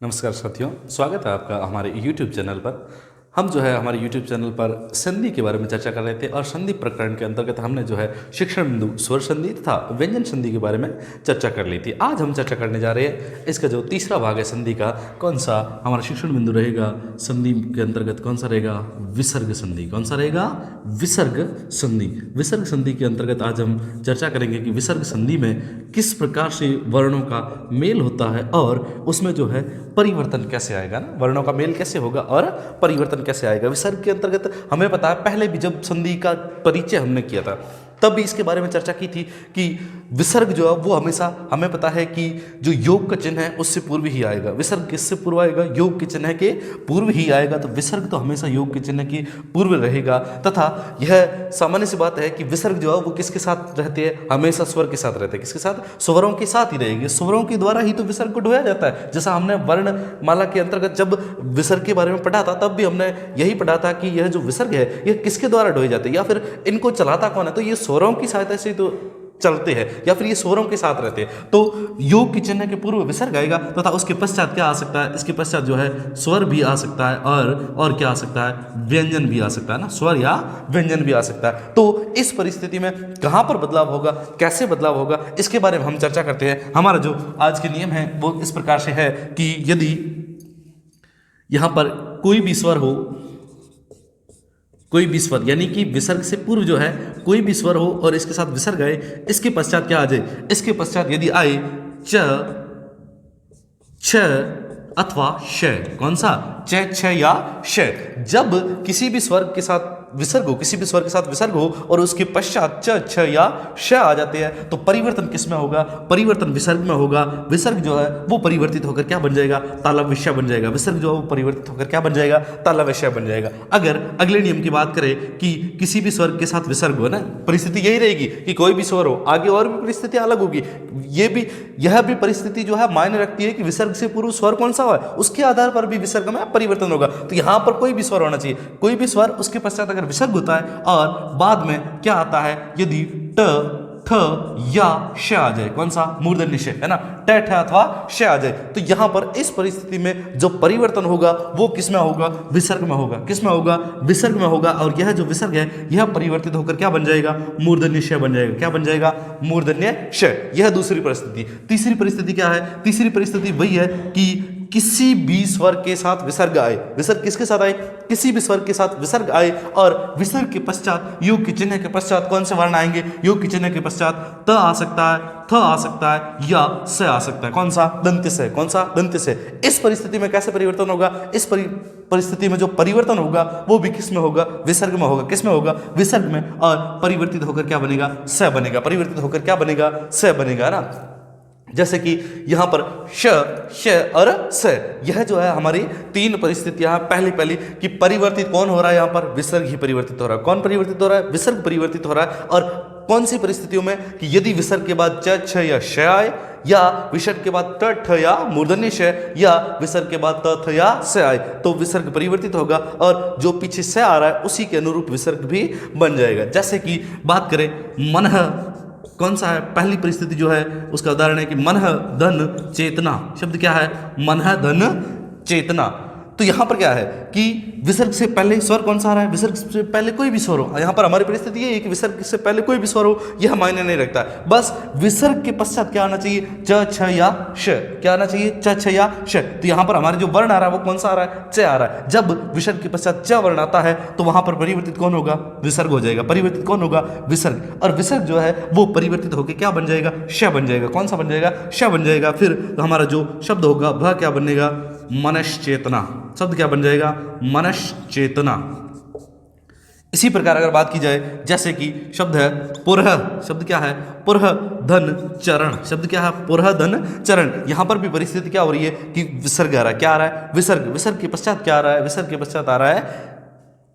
नमस्कार साथियों, स्वागत है आपका हमारे YouTube चैनल पर। हम जो है हमारे YouTube चैनल पर संधि के बारे में चर्चा कर रहे थे और संधि प्रकरण के अंतर्गत हमने जो है शिक्षण बिंदु, स्वर संधि तथा व्यंजन संधि के बारे में चर्चा कर ली थी। आज हम चर्चा करने जा रहे हैं इसका जो तीसरा भाग है संधि का, कौन सा हमारा शिक्षण बिंदु रहेगा संधि के अंतर्गत, कौन सा रहेगा, विसर्ग संधि। कौन सा रहेगा, विसर्ग संधि। विसर्ग संधि के अंतर्गत आज हम चर्चा करेंगे कि विसर्ग संधि में किस प्रकार से वर्णों का मेल होता है और उसमें जो है परिवर्तन कैसे आएगा ना, वर्णों का मेल कैसे होगा और परिवर्तन कैसे आएगा। विसर्ग के अंतर्गत हमें पता है, पहले भी जब संधि का परिचय हमने किया था तब भी इसके बारे में चर्चा की थी कि विसर्ग जो है वो हमेशा, हमें पता है कि जो योग का चिन्ह है उससे पूर्व ही आएगा। विसर्ग किससे पूर्व आएगा, योग के चिन्ह के पूर्व ही आएगा। तो विसर्ग तो हमेशा योग के चिन्ह की पूर्व रहेगा तथा यह सामान्य सी बात है कि विसर्ग जो है वो किसके साथ रहते हैं, हमेशा स्वर के साथ रहते हैं। किसके साथ, स्वरों के साथ ही रहेगी। स्वरों के द्वारा ही तो विसर्ग को ढोया जाता है। जैसा हमने वर्णमाला के अंतर्गत जब विसर्ग के बारे में पढ़ा था तब भी हमने यही पढ़ा था कि यह जो विसर्ग है यह किसके द्वारा ढोए जाते हैं या फिर इनको चलाता कौन है, तो ये स्वरों की सहायता से तो चलते हैं या फिर ये स्वरों के साथ रहते हैं। तो योग के चिन्ह के पूर्व विसर्ग आएगा तथा उसके पश्चात क्या आ सकता है, इसके पश्चात जो है स्वर भी आ सकता है और क्या आ सकता है, व्यंजन भी आ सकता है ना, स्वर या व्यंजन भी आ सकता है। तो इस परिस्थिति में कहाँ पर बदलाव होगा, कैसे बदलाव होगा, इसके बारे में हम चर्चा करते हैं। हमारा जो आज के नियम है वो इस प्रकार से है कि यदि यहाँ पर कोई भी स्वर हो, कोई भी स्वर यानी कि विसर्ग से पूर्व जो है कोई भी स्वर हो और इसके साथ विसर्ग आए, इसके पश्चात क्या आ जाए, इसके पश्चात यदि आए च, छ अथवा श, कौन सा, च, छ या श। जब किसी भी स्वर के साथ विसर्ग हो, किसी भी स्वर के साथ विसर्ग हो और उसके पश्चात च, छ या श आ जाते हैं तो परिवर्तन किस में होगा, परिवर्तन विसर्ग में होगा। विसर्ग जो है वो परिवर्तित होकर क्या बन जाएगा, तालव्य बन जाएगा। विसर्ग जो है वो परिवर्तित होकर क्या बन जाएगा, तालव्य बन जाएगा। अगर अगले नियम की बात करें कि किसी भी स्वर के साथ विसर्ग हो ना, परिस्थिति यही रहेगी कि कोई भी स्वर हो, आगे और भी परिस्थिति अलग होगी। यह भी परिस्थिति जो है मायने रखती है कि विसर्ग से पूर्व स्वर कौन सा है, उसके आधार पर भी विसर्ग में परिवर्तन होगा। तो यहां पर कोई भी स्वर होना चाहिए, कोई भी स्वर, उसके पश्चात अगर विसर्ग होता है और बाद में क्या आता है, यदि ट, ठ या श आ जाए, कौन सा, मूर्धन्य श है ना, ट, ठ अथवा श आ जाए, तो यहां पर इस परिस्थिति में जो परिवर्तन होगा वो किस में होगा, विसर्ग में होगा। किस में होगा, विसर्ग में होगा। और यह जो विसर्ग है यह परिवर्तित होकर क्या बन जाएगा, मूर्धन्य श बन जाएगा। क्या बन जाएगा, मूर्धन्य श। यह दूसरी परिस्थिति। तीसरी परिस्थिति क्या है, तीसरी परिस्थिति वही है कि किसी भी स्वर के साथ विसर्ग आए। विसर्ग किसके साथ आए, किसी भी स्वर के साथ विसर्ग आए और विसर्ग के पश्चात योग के चिन्ह के पश्चात कौन से वर्ण आएंगे, योग के चिन्ह के पश्चात त आ सकता है, थ आ सकता है या स आ सकता है। कौन सा, दंत्य से। कौन सा, दंत्य से। इस परिस्थिति में कैसे परिवर्तन होगा, इस परिस्थिति में जो परिवर्तन होगा वो भी किस में होगा, विसर्ग में होगा। किस में होगा, विसर्ग में। और परिवर्तित होकर क्या बनेगा, स बनेगा। परिवर्तित होकर क्या बनेगा, स बनेगा ना। जैसे कि यहाँ पर श, श और स, यह जो है हमारी तीन परिस्थितियां पहली कि परिवर्तित कौन हो रहा है, यहाँ पर विसर्ग ही परिवर्तित हो रहा है। कौन परिवर्तित हो रहा है, विसर्ग परिवर्तित हो रहा है। और कौन सी परिस्थितियों में, कि यदि विसर्ग के बाद च, छ या श आए, या विसर्ग के बाद ट, ठ या मूर्धन्य श, या विसर्ग के बाद त, थ या स आए, तो विसर्ग परिवर्तित होगा और जो पीछे स आ रहा है उसी के अनुरूप विसर्ग भी बन जाएगा। जैसे कि बात करें मनः, कौन सा है, पहली परिस्थिति जो है उसका उदाहरण है कि मनः धन चेतना। शब्द क्या है, मनः धन चेतना। तो यहां पर क्या है कि विसर्ग से पहले स्वर कौन सा आ रहा है, विसर्ग से पहले कोई भी स्वर हो। यहां पर हमारी परिस्थिति ये है कि विसर्ग से पहले कोई भी स्वर हो, यह मायने नहीं रखता। बस विसर्ग के पश्चात क्या आना चाहिए, च, छ या श। क्या आना चाहिए, च, छ या श। तो यहां पर हमारे जो वर्ण आ रहा है वो कौन सा आ रहा है, च आ रहा है। जब विसर्ग के पश्चात च वर्ण आता है तो वहां पर परिवर्तित कौन होगा, विसर्ग हो जाएगा। परिवर्तित कौन होगा, विसर्ग। और विसर्ग जो है वो परिवर्तित होकर क्या बन जाएगा, श बन जाएगा। कौन सा बन जाएगा, श बन जाएगा। फिर हमारा जो शब्द होगा वह क्या बनेगा, मनश्चेतना। शब्द क्या बन जाएगा, मनश्चेतना। इसी प्रकार अगर बात की जाए, जैसे कि शब्द है पुरह। शब्द क्या है, पुरह धन चरण। शब्द क्या है, पुरह धन चरण। यहां पर भी परिस्थिति क्या हो रही है कि विसर्ग आ रहा है। क्या आ रहा है, विसर्ग। विसर्ग के पश्चात क्या आ रहा है, विसर्ग के पश्चात आ रहा है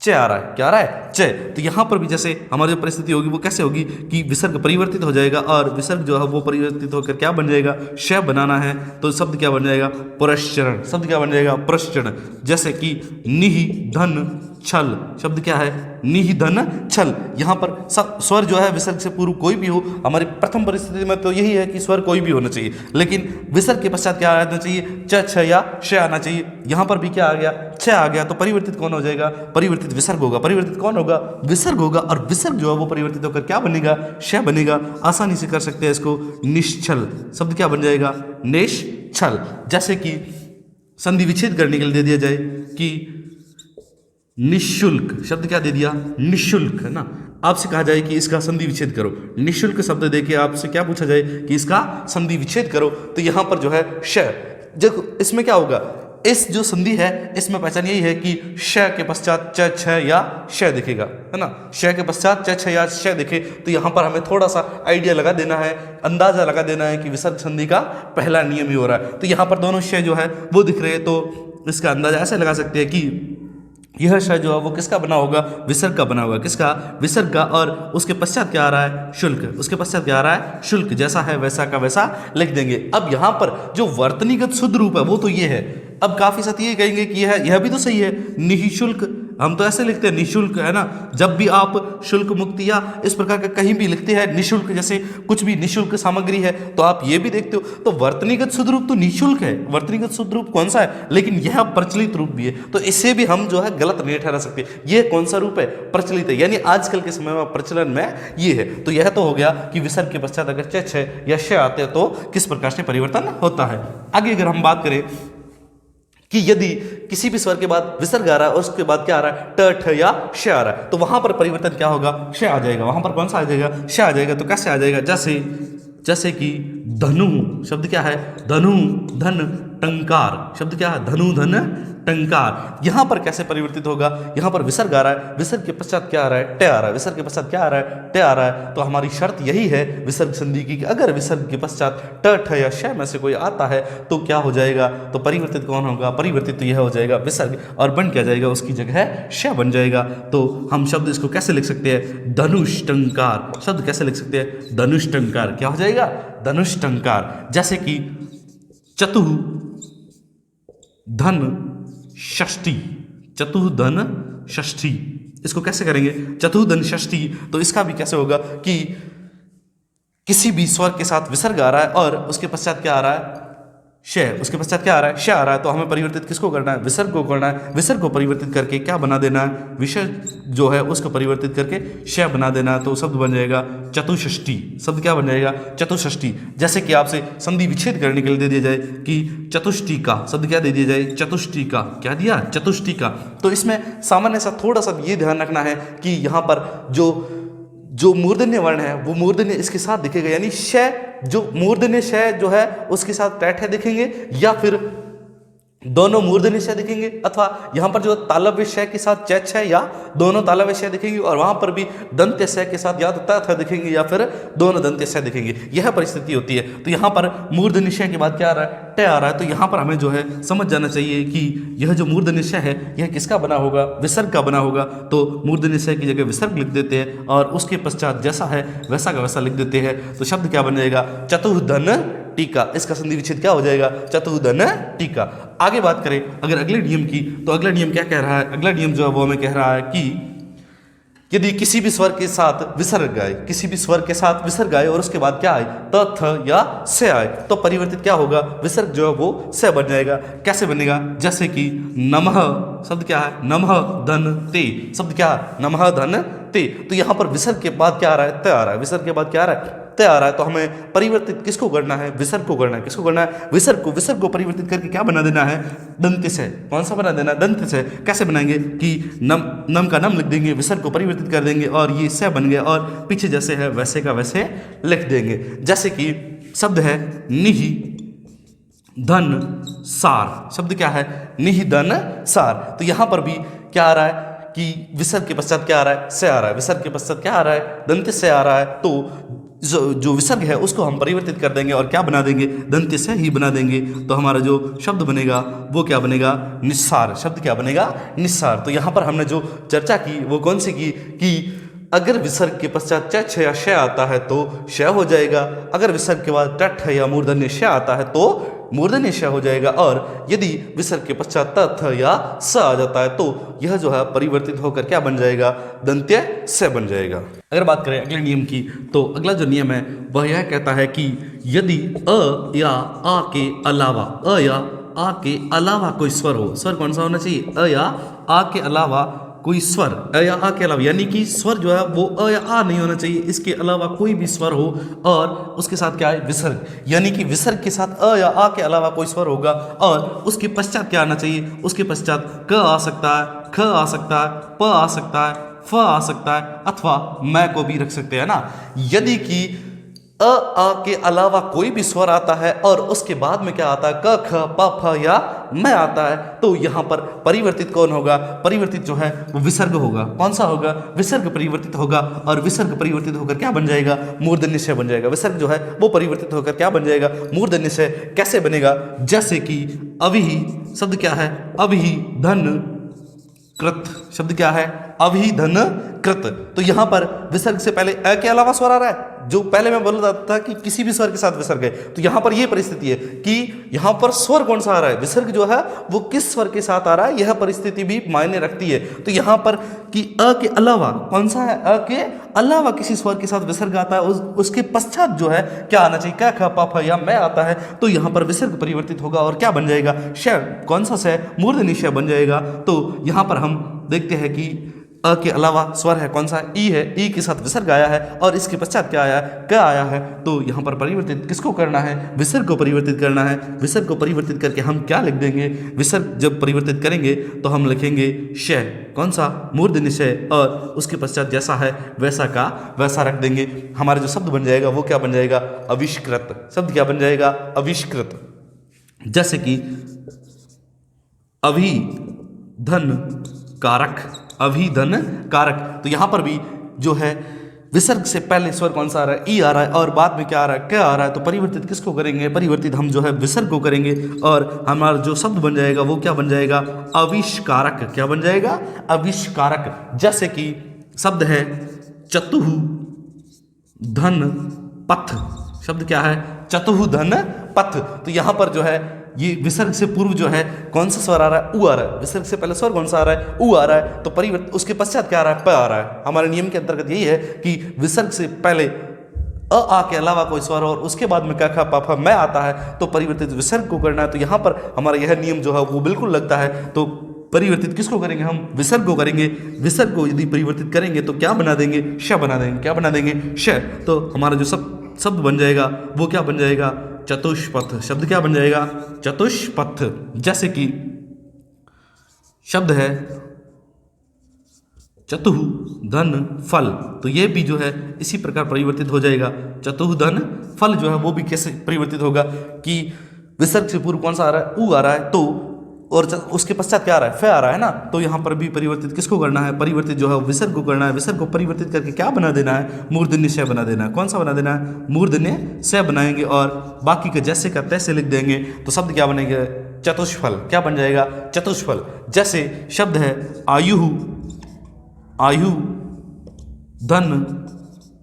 च आ रहा है। क्या आ रहा है, च। तो यहां पर भी जैसे हमारी जो परिस्थिति होगी वो कैसे होगी कि विसर्ग परिवर्तित हो जाएगा और विसर्ग जो है वो परिवर्तित होकर क्या बन जाएगा, श बनाना है तो शब्द क्या बन जाएगा, पुरश्चरण। शब्द क्या बन जाएगा, पुरश्चरण। जैसे कि निहि धन छल शब्द क्या है, निधन छल। यहाँ पर स्वर जो है विसर्ग से पूर्व कोई भी हो, हमारी प्रथम परिस्थिति में तो यही है कि स्वर कोई भी होना चाहिए, लेकिन विसर्ग के पश्चात क्या आना चाहिए, च छ या श आना चाहिए। यहाँ पर भी क्या आ गया, छ आ गया, तो परिवर्तित कौन हो जाएगा, परिवर्तित विसर्ग होगा। परिवर्तित कौन होगा, विसर्ग होगा, और विसर्ग जो है वो परिवर्तित होकर क्या बनेगा, श बनेगा। आसानी से कर सकते हैं इसको, निश्चल शब्द क्या बन जाएगा, निश्चल। जैसे कि संधि विच्छेद करने के लिए दे दिया जाए कि निःशुल्क शब्द क्या दे दिया, निःशुल्क, है ना। आपसे कहा जाए कि इसका संधि विच्छेद करो, निःशुल्क शब्द देके आपसे क्या पूछा जाए कि इसका संधि विच्छेद करो, तो यहां पर जो है श, देखो इसमें क्या होगा, इस जो संधि है इसमें पहचान यही है कि श के पश्चात च छ या श दिखेगा, है ना। श के पश्चात च छ या श दिखे तो यहां पर हमें थोड़ा सा आइडिया लगा देना है, अंदाजा लगा देना है कि विसर्ग संधि का पहला नियम ही हो रहा है। तो यहां पर दोनों श जो है वो दिख रहे हैं, तो इसका अंदाजा ऐसे लगा सकते हैं कि यह श जो है वो किसका बना होगा, विसर्ग का बना होगा, किसका, विसर्ग का। और उसके पश्चात क्या आ रहा है, शुल्क, उसके पश्चात क्या आ रहा है, शुल्क। जैसा है वैसा का वैसा लिख देंगे। अब यहाँ पर जो वर्तनीगत शुद्ध रूप है वो तो ये है। अब काफी साथी ये कहेंगे कि यह भी तो सही है, निःशुल्क, हम तो ऐसे लिखते हैं निःशुल्क, है ना। जब भी आप शुल्क मुक्त या इस प्रकार का कहीं भी लिखते हैं निःशुल्क, जैसे कुछ भी निःशुल्क सामग्री है, तो आप ये भी देखते हो, तो वर्तनीगत शुद्ध रूप तो निःशुल्क है। वर्तनीगत शुद्ध रूप कौन सा है, लेकिन यह प्रचलित रूप भी है, तो इसे भी हम जो है गलत नहीं ठहरा सकते। यह कौन सा रूप है, प्रचलित है, यानी आजकल के समय में प्रचलन में ये है। तो यह तो हो गया कि विसर्ग के पश्चात अगर च छ या श आते हैं तो किस प्रकार से परिवर्तन होता है। आगे अगर हम बात करें कि यदि किसी भी स्वर के बाद विसर्ग आ रहा है और उसके बाद क्या आ रहा है, ट ठ या श आ रहा है, तो वहां पर परिवर्तन क्या होगा, श आ जाएगा। वहां पर कौन सा आ जाएगा, श आ जाएगा। तो कैसे आ जाएगा, जैसे कि धनु शब्द क्या है, धनु धन टंकार शब्द क्या है, धनु धन टंकार। यहां पर कैसे परिवर्तित होगा, यहां पर विसर्ग आ रहा है, विसर्ग के पश्चात क्या आ रहा है, ट आ रहा है, विसर्ग के पश्चात क्या आ रहा है, ट आ रहा है। तो हमारी शर्त यही है विसर्ग संधि की कि अगर विसर्ग के पश्चात ट ठ या श में से कोई आता है तो क्या हो जाएगा, तो परिवर्तित कौन होगा, परिवर्तित तो यह हो जाएगा विसर्ग, और बन क्या जाएगा, उसकी जगह श बन जाएगा। तो हम शब्द इसको कैसे लिख सकते हैं, धनुष्टंकार शब्द कैसे लिख सकते हैं, धनुष्टंकार क्या हो जाएगा, धनुष्टंकार। जैसे कि चतुः धन षष्ठी, चतुर्धन षष्ठी, इसको कैसे करेंगे, चतुर्धन षष्ठी। तो इसका भी कैसे होगा कि किसी भी स्वर के साथ विसर्ग आ रहा है और उसके पश्चात क्या आ रहा है, श, उसके पश्चात क्या आ रहा है, श आ रहा है, तो हमें परिवर्तित किसको करना है, विसर्ग को करना है। विसर्ग को परिवर्तित करके क्या बना देना है, विसर्ग जो है उसको परिवर्तित करके श बना देना है, तो शब्द बन जाएगा चतुष्षष्ठी। शब्द क्या बन जाएगा, चतुष्षष्ठी। जैसे कि आपसे संधि विच्छेद करने के लिए दे दिया जाए कि चतुष्टिका, शब्द क्या दे दिया जाए, चतुष्टिका, क्या दिया, चतुष्टिका। तो इसमें सामान्य सा थोड़ा सा ये ध्यान रखना है कि यहाँ पर जो मूर्धन्य वर्ण है वो मूर्धन्य इसके साथ दिखेगा, यानी श, जो मूर्धन्य श जो है उसके साथ टैठ दिखेंगे, या फिर दोनों मूर्धन्य श दिखेंगे, अथवा यहाँ पर जो तालव्य श के साथ च छ या दोनों तालव्य श दिखेंगे, और वहाँ पर भी दंत्य श के साथ या तो त थ दिखेंगे या फिर दोनों दंत्य श दिखेंगे। यह परिस्थिति होती है। तो यहाँ पर मूर्धन्य श के बाद क्या आ रहा है, ट आ रहा है। तो यहाँ पर हमें जो है समझ जाना चाहिए कि यह जो मूर्धन्य श है यह किसका बना होगा, विसर्ग का बना होगा। तो मूर्धन्य श की जगह विसर्ग लिख देते हैं और उसके पश्चात जैसा है वैसा का वैसा लिख देते हैं। तो शब्द क्या बन जाएगा, चतुर्धन टीका। इसका संधि विच्छेद क्या हो जाएगा, चतुर्धन टीका। आगे बात करें अगर अगले नियम की, तो अगला नियम क्या कह रहा है, अगला नियम जो है वो हमें कह रहा है कि यदि किसी भी स्वर के साथ विसर्ग आए, किसी भी स्वर के साथ विसर्ग आए और उसके बाद क्या आए, त थ या स आए, तो परिवर्तित क्या होगा, विसर्ग जो है वो स बन जाएगा। कैसे बनेगा, जैसे कि नमः शब्द क्या है, नमः धन ते शब्द क्या है, नमः धन ते। तो यहाँ पर विसर्ग के बाद क्या आ रहा है, त आ रहा है, विसर्ग के बाद क्या आ रहा है, त आ रहा है। तो हमें परिवर्तित किसको करना है, विसर्ग को करना है। किसको करना है, विसर्ग को परिवर्तित करके क्या बना देना है, दंत्य से। कौन सा बना देना है, दंत्य से। कैसे बनाएंगे कि नम का नम लिख देंगे, विसर्ग को परिवर्तित कर देंगे और ये स बन गया, और पीछे जैसे है वैसे का वैसे लिख देंगे। जैसे कि शब्द है निहि धन सार, शब्द क्या है, निहि धन सार। तो यहाँ पर भी क्या आ रहा है कि विसर्ग के पश्चात क्या आ रहा है, से आ रहा है, विसर्ग के पश्चात क्या आ रहा है, दंत्य से आ रहा है। तो जो विसर्ग है उसको हम परिवर्तित कर देंगे और क्या बना देंगे, दंत्य से ही बना देंगे। तो हमारा जो शब्द बनेगा वो क्या बनेगा, निस्सार। शब्द क्या बनेगा, निस्सार। तो यहाँ पर हमने जो चर्चा की वो कौन सी की कि अगर विसर्ग के पश्चात च छ या श आता है तो श हो जाएगा, अगर विसर्ग के बाद ट ठ या मूर्धन्य श आता है तो मूर्धन्य श हो जाएगा। और यदि विसर्ग के पश्चात त थ या स आ जाता है तो यह जो है परिवर्तित होकर क्या बन जाएगा, दंत्य स बन जाएगा। अगर बात करें अगले नियम की तो अगला जो नियम है वह यह कहता है कि यदि अ या आ के अलावा, अ या आ के अलावा कोई स्वर हो, स्वर कौन सा होना चाहिए, अ या आ के अलावा कोई स्वर, अ या आ के अलावा, यानी कि स्वर जो है वो अ या आ नहीं होना चाहिए, इसके अलावा कोई भी स्वर हो और उसके साथ क्या है, विसर्ग, यानी कि विसर्ग के साथ अ या आ के अलावा कोई स्वर होगा और उसके पश्चात क्या आना चाहिए, उसके पश्चात क आ सकता है, ख आ सकता है, प आ सकता है, फ आ सकता है अथवा मैं को भी रख सकते हैं ना। यदि कि अ आ के अलावा कोई भी स्वर आता है और उसके बाद में क्या आता है, क ख प फ या मैं आता है, तो यहाँ पर परिवर्तित कौन होगा, परिवर्तित जो है वो विसर्ग होगा। कौन सा होगा, विसर्ग परिवर्तित होगा और विसर्ग परिवर्तित होकर क्या बन जाएगा, मूर्धन्य श बन जाएगा। विसर्ग जो है वो परिवर्तित होकर क्या बन जाएगा, मूर्धन्य श। कैसे बनेगा, जैसे कि अभी शब्द क्या है, अभी धन कृत, शब्द क्या है, अभी धन कृत। तो यहां पर विसर्ग से पहले अ के अलावा स्वर आ रहा है, जो पहले मैं बोल रहा था कि किसी भी स्वर के साथ विसर्ग है, तो यहां पर यह परिस्थिति है कि यहां पर स्वर कौन सा आ रहा है, विसर्ग जो है वो किस स्वर के साथ आ रहा है, यह परिस्थिति भी मायने रखती है। तो यहां पर कि अ के अलावा कौन सा है, अ के अलावा किसी स्वर के साथ विसर्ग आता है, उसके पश्चात जो है क्या आना चाहिए, क ख प फ या मैं आता है, तो यहां पर विसर्ग परिवर्तित होगा और क्या बन जाएगा, श। कौन सा श, मूर्धन्य श बन जाएगा। तो यहां पर हम देखते हैं कि अ के अलावा स्वर है कौन सा, ई है, ई के साथ विसर्ग आया है और इसके पश्चात क्या आया है, क आया है। तो यहाँ पर परिवर्तित किसको करना है, विसर्ग को परिवर्तित करना है। विसर्ग को परिवर्तित करके हम क्या लिख देंगे, विसर्ग जब परिवर्तित करेंगे तो हम लिखेंगे श, कौन सा, मूर्धन्य श, और उसके पश्चात जैसा है वैसा का वैसा रख देंगे। हमारा जो शब्द बन जाएगा वो क्या बन जाएगा, आविष्कृत। शब्द क्या बन जाएगा, आविष्कृत। जैसे कि अभी धन कारक, अभिधन कारक। तो यहां पर भी जो है विसर्ग से पहले स्वर कौन सा आ रहा है, ई आ रहा है और बाद में क्या आ रहा है, क्या आ रहा है। तो परिवर्तित किसको करेंगे, परिवर्तित हम जो है विसर्ग को करेंगे और हमारा जो शब्द बन जाएगा वो क्या बन जाएगा, आविष्कारक। क्या बन जाएगा, आविष्कारक। जैसे कि शब्द है चतुः धन पथ, शब्द क्या है, चतुः धन पथ। तो यहां पर जो है ये विसर्ग से पूर्व जो है कौन सा स्वर आ रहा है, उ आ रहा है। विसर्ग से पहले स्वर कौन सा आ रहा है, उ आ रहा है। तो परिवर्तित उसके पश्चात क्या आ रहा है, प आ रहा है। हमारे नियम के अंतर्गत यही है कि विसर्ग से पहले अ आ के अलावा कोई स्वर और उसके बाद में क ख प फ मैं आता है तो परिवर्तित विसर्ग को करना है। तो यहाँ पर हमारा यह नियम जो है वो बिल्कुल लगता है। तो परिवर्तित किसको करेंगे, हम विसर्ग को करेंगे। विसर्ग को यदि परिवर्तित करेंगे तो क्या बना देंगे, श बना देंगे। क्या बना देंगे, श। तो हमारा जो शब्द बन जाएगा वो क्या बन जाएगा, चतुष्पथ। शब्द क्या बन जाएगा, चतुष्पथ। जैसे कि शब्द है चतुः धन फल, तो ये भी जो है इसी प्रकार परिवर्तित हो जाएगा। चतुः धन फल जो है वो भी कैसे परिवर्तित होगा कि विसर्ग से पूर्व कौन सा आ रहा है, उ आ रहा है, तो और उसके पश्चात क्या आ रहा है, फ आ रहा है ना। तो यहाँ पर भी परिवर्तित किसको करना है, परिवर्तित जो है विसर्ग को करना है। विसर्ग को परिवर्तित करके क्या बना देना है, मूर्धन्य श बना देना है। कौन सा बना देना है, मूर्धन्य श बनाएंगे और बाकी का जैसे का तैसे लिख देंगे। तो शब्द क्या बनेगा, चतुष्फल। क्या बन जाएगा, चतुष्फल। जैसे शब्द है आयु, आयु धन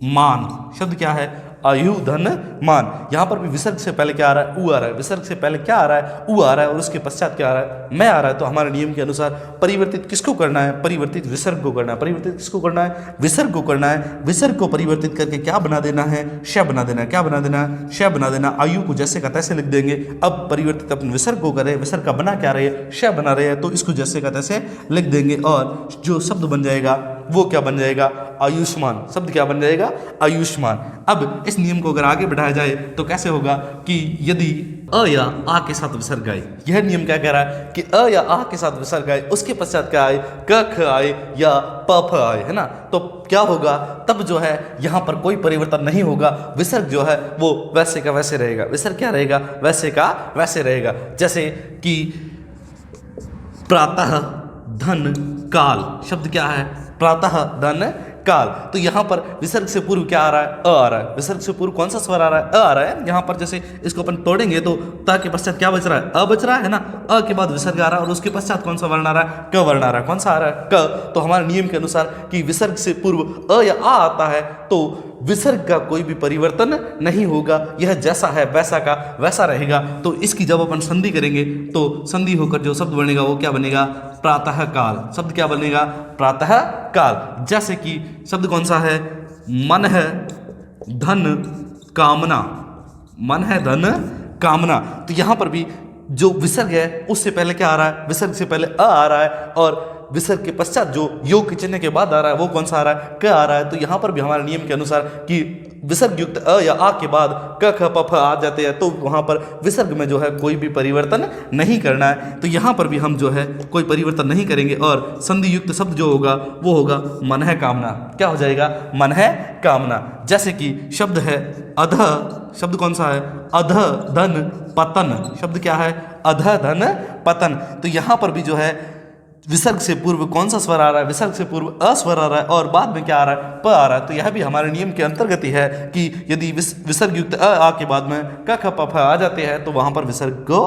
मान। शब्द क्या है, आयु धन मान। यहां पर भी विसर्ग से पहले क्या आ रहा है, उ आ रहा है। विसर्ग से पहले क्या आ रहा है, उ आ रहा है और उसके पश्चात क्या आ रहा है, मैं आ रहा है। तो हमारे नियम के अनुसार परिवर्तित किसको करना है, परिवर्तित विसर्ग को करना है। परिवर्तित किसको करना है, विसर्ग को करना है। विसर्ग को परिवर्तित करके क्या बना देना है, श बना देना है। क्या बना देना है, श बना देना। आयु को जैसे का तैसे लिख देंगे। अब परिवर्तित अपने विसर्ग को करें, विसर्ग का बना क्या रहे, श बना रहे हैं, तो इसको जैसे का तैसे लिख देंगे और जो शब्द बन जाएगा वो क्या बन जाएगा, आयुष्मान। शब्द क्या बन जाएगा, आयुष्मान। अब इस नियम को अगर आगे बढ़ाया जाए तो कैसे होगा कि यदि अ या आ के साथ विसर्ग आए, यह नियम क्या कह रहा है कि अ या आ के साथ विसर्ग आए, उसके पश्चात क्या आए, क ख आए या प फ आए, है ना। तो क्या होगा, तब जो है यहाँ पर कोई परिवर्तन नहीं होगा। विसर्ग जो है वो वैसे का वैसे रहेगा। विसर्ग क्या रहेगा, वैसे का वैसे रहेगा। जैसे कि प्रातः धन काल। शब्द क्या है, प्रातः धन काल। तो यहाँ पर विसर्ग से पूर्व क्या आ रहा है, अ आ रहा है। विसर्ग से पूर्व कौन सा स्वर आ रहा है, अ आ रहा है। यहाँ पर जैसे इसको अपन तोड़ेंगे तो ता के पश्चात क्या बच रहा है, अ बच रहा है ना। अ के बाद विसर्ग आ रहा है और उसके पश्चात कौन सा वर्ण आ रहा है, क वर्ण आ रहा है। कौन सा आ रहा है, क। तो हमारे नियम के अनुसार कि विसर्ग से पूर्व अ या आ आता है तो विसर्ग का कोई भी परिवर्तन नहीं होगा, यह जैसा है वैसा का वैसा रहेगा। तो इसकी जब अपन संधि करेंगे तो संधि होकर जो शब्द बनेगा वो क्या बनेगा, प्रातः काल। शब्द क्या बनेगा, प्रातः काल। जैसे कि शब्द कौन सा है, मन है धन कामना, मन है धन कामना। तो यहां पर भी जो विसर्ग है उससे पहले क्या आ रहा है, विसर्ग से पहले अ आ रहा है, और विसर्ग के पश्चात जो योग के चिन्ह के बाद आ रहा है वो कौन सा आ रहा है, क आ रहा है। तो यहां पर भी हमारे नियम के अनुसार कि विसर्ग युक्त अ या आ के बाद क ख प फ आ जाते हैं, तो वहां पर विसर्ग में जो है कोई भी परिवर्तन नहीं करना है। तो यहां पर भी हम जो है कोई परिवर्तन नहीं करेंगे, और संधि युक्त शब्द जो होगा वो होगा मन है कामना। क्या हो जाएगा, मन है कामना। जैसे कि शब्द है अध, शब्द कौन सा है, अध धन पतन। शब्द क्या है, अध धन पतन। तो यहां पर भी जो है विसर्ग से पूर्व कौन सा स्वर आ रहा है, विसर्ग से पूर्व अ स्वर आ रहा है और बाद में क्या आ रहा है, प आ रहा है। तो यह भी हमारे नियम के अंतर्गत ही है कि यदि विसर्ग युक्त अ आ के बाद में क ख प फ आ जाते हैं तो वहां पर विसर्ग को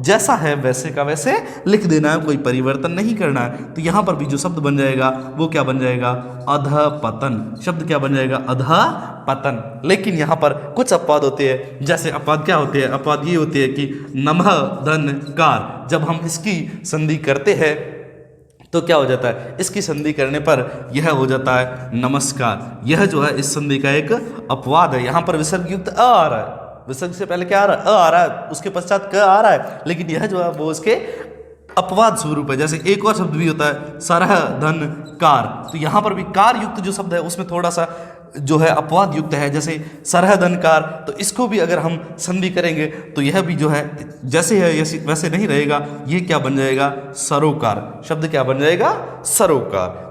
जैसा है वैसे का वैसे लिख देना है, कोई परिवर्तन नहीं करना है। तो यहां पर भी जो शब्द बन जाएगा वो क्या बन जाएगा, अधपतन। शब्द क्या बन जाएगा, अधपतन। लेकिन यहां पर कुछ अपवाद होते हैं। जैसे अपवाद क्या होते हैं, अपवाद ये होते हैं कि नमः धन कार। जब हम इसकी संधि करते हैं तो क्या हो जाता है, इसकी संधि करने पर यह हो जाता है नमस्कार। यह जो है इस संधि का एक अपवाद है। यहां पर विसर्ग युक्त अ आ रहा है, विसर्ग से पहले क्या आ रहा है, अ आ रहा है, उसके पश्चात क आ रहा है, लेकिन यह जो है वो उसके अपवाद स्वरूप है। जैसे एक और शब्द भी होता है सरह धन कार। तो यहां पर भी कार युक्त जो शब्द है उसमें थोड़ा सा जो है अपवाद युक्त है, जैसे सरह धन कार। तो इसको भी अगर हम संधि करेंगे तो यह भी जो है जैसे है वैसे नहीं रहेगा, ये क्या बन जाएगा, सरोकार। शब्द क्या बन जाएगा, सरोकार।